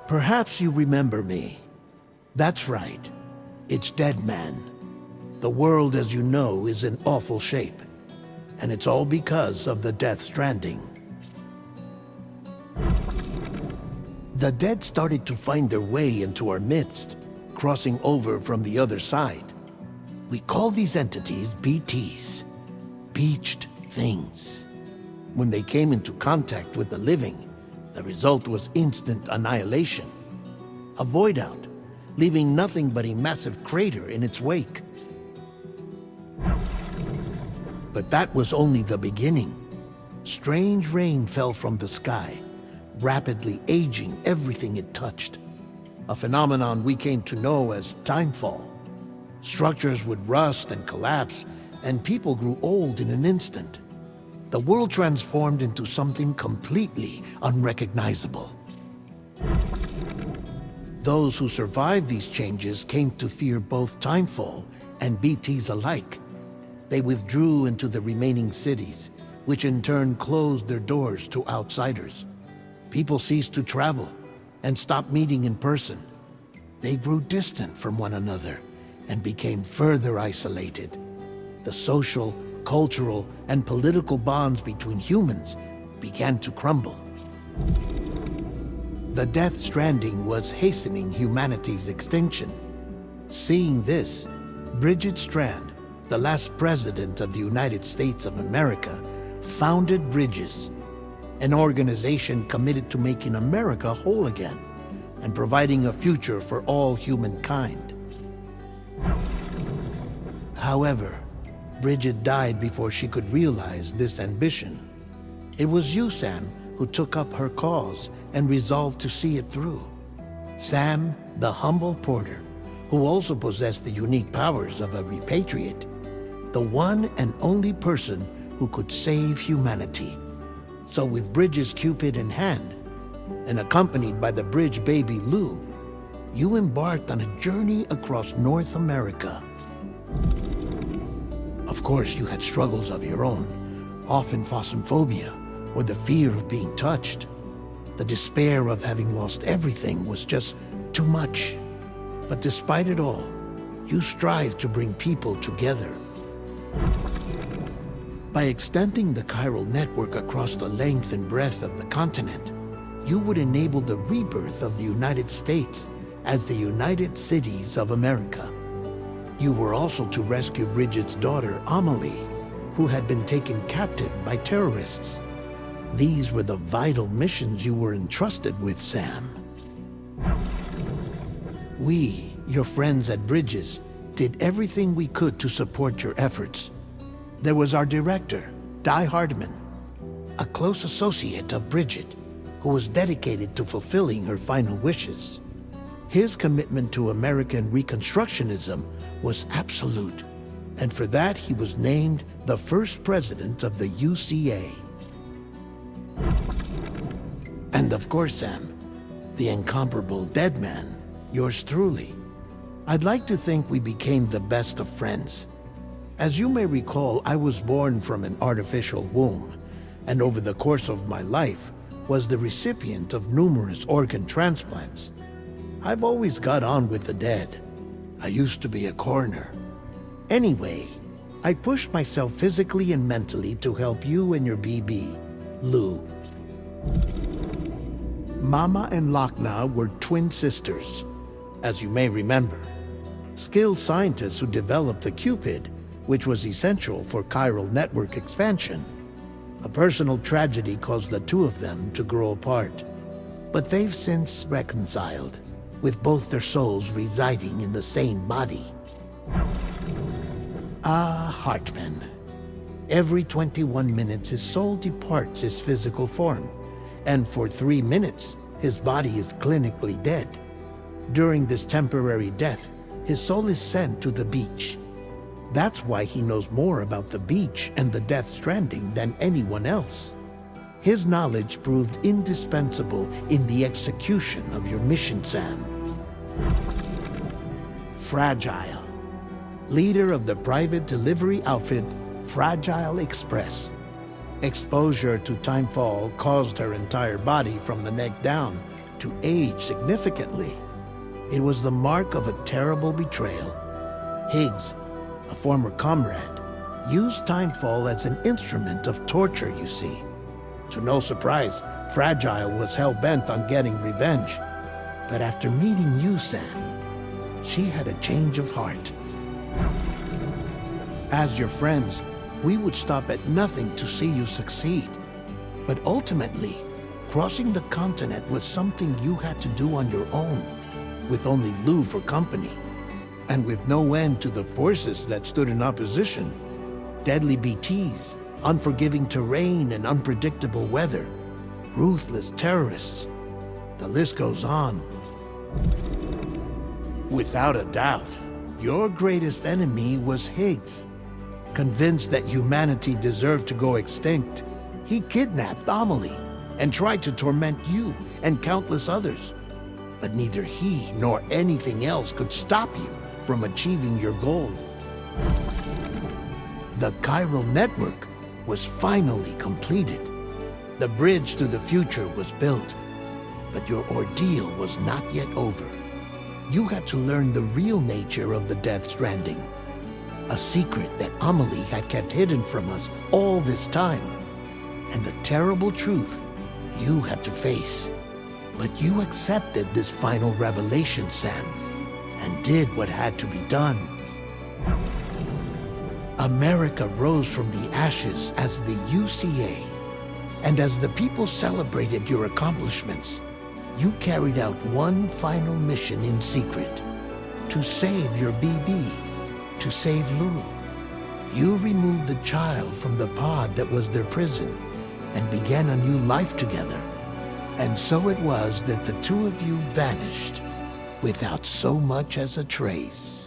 Perhaps you remember me. That's right. It's Dead Man. The world, as you know, is in awful shape. And it's all because of the Death Stranding. The dead started to find their way into our midst, crossing over from the other side. We call these entities BTs, Beached Things. When they came into contact with the living, the result was instant annihilation. A void out, leaving nothing but a massive crater in its wake. But that was only the beginning. Strange rain fell from the sky, rapidly aging everything it touched. A phenomenon we came to know as timefall. Structures would rust and collapse, and people grew old in an instant. The world transformed into something completely unrecognizable. Those who survived these changes came to fear both timefall and BTs alike. They withdrew into the remaining cities, which in turn closed their doors to outsiders. People ceased to travel and stopped meeting in person. They grew distant from one another and became further isolated. The social, cultural, and political bonds between humans began to crumble. The Death Stranding was hastening humanity's extinction. Seeing this, Bridget Strand, the last president of the United States of America, founded Bridges, an organization committed to making America whole again and providing a future for all humankind. However, Bridget died before she could realize this ambition. It was you, Sam, who took up her cause and resolved to see it through. Sam, the humble porter, who also possessed the unique powers of a repatriate, the one and only person who could save humanity. So with Bridges' Cupid in hand, and accompanied by the bridge baby Lou, you embarked on a journey across North America. Of course, you had struggles of your own, often phasmophobia, or the fear of being touched. The despair of having lost everything was just too much. But despite it all, you strived to bring people together. By extending the chiral network across the length and breadth of the continent, you would enable the rebirth of the United States as the United Cities of America. You were also to rescue Bridget's daughter, Amelie, who had been taken captive by terrorists. These were the vital missions you were entrusted with, Sam. We, your friends at Bridges, did everything we could to support your efforts. There was our director, Di Hardman, a close associate of Bridget, who was dedicated to fulfilling her final wishes. His commitment to American Reconstructionism was absolute, and for that he was named the first president of the UCA. And of course, Sam, the incomparable Dead Man, yours truly. I'd like to think we became the best of friends. As you may recall, I was born from an artificial womb, and over the course of my life was the recipient of numerous organ transplants. I've always got on with the dead. I used to be a coroner. Anyway, I pushed myself physically and mentally to help you and your BB, Lou. Mama and Lakna were twin sisters, as you may remember. Skilled scientists who developed the Cupid, which was essential for chiral network expansion. A personal tragedy caused the two of them to grow apart. But they've since reconciled, with both their souls residing in the same body. Ah, Hartman. Every 21 minutes his soul departs his physical form, and for 3 minutes his body is clinically dead. During this temporary death, his soul is sent to the beach. That's why he knows more about the beach and the Death Stranding than anyone else. His knowledge proved indispensable in the execution of your mission, Sam. Fragile, leader of the private delivery outfit Fragile Express. Exposure to timefall caused her entire body from the neck down to age significantly. It was the mark of a terrible betrayal. Higgs, a former comrade, used Timefall as an instrument of torture, you see. To no surprise, Fragile was hell-bent on getting revenge. But after meeting you, Sam, she had a change of heart. As your friends, we would stop at nothing to see you succeed. But ultimately, crossing the continent was something you had to do on your own, with only Lou for company, and with no end to the forces that stood in opposition. Deadly BTs, unforgiving terrain and unpredictable weather, ruthless terrorists. The list goes on. Without a doubt, your greatest enemy was Higgs. Convinced that humanity deserved to go extinct, he kidnapped Amelie and tried to torment you and countless others. But neither he nor anything else could stop you from achieving your goal. The chiral network was finally completed. The bridge to the future was built. But your ordeal was not yet over. You had to learn the real nature of the Death Stranding. A secret that Amelie had kept hidden from us all this time. And a terrible truth you had to face. But you accepted this final revelation, Sam, and did what had to be done. America rose from the ashes as the UCA. And as the people celebrated your accomplishments, you carried out one final mission in secret. To save your BB. To save Lou. You removed the child from the pod that was their prison and began a new life together. And so it was that the two of you vanished without so much as a trace.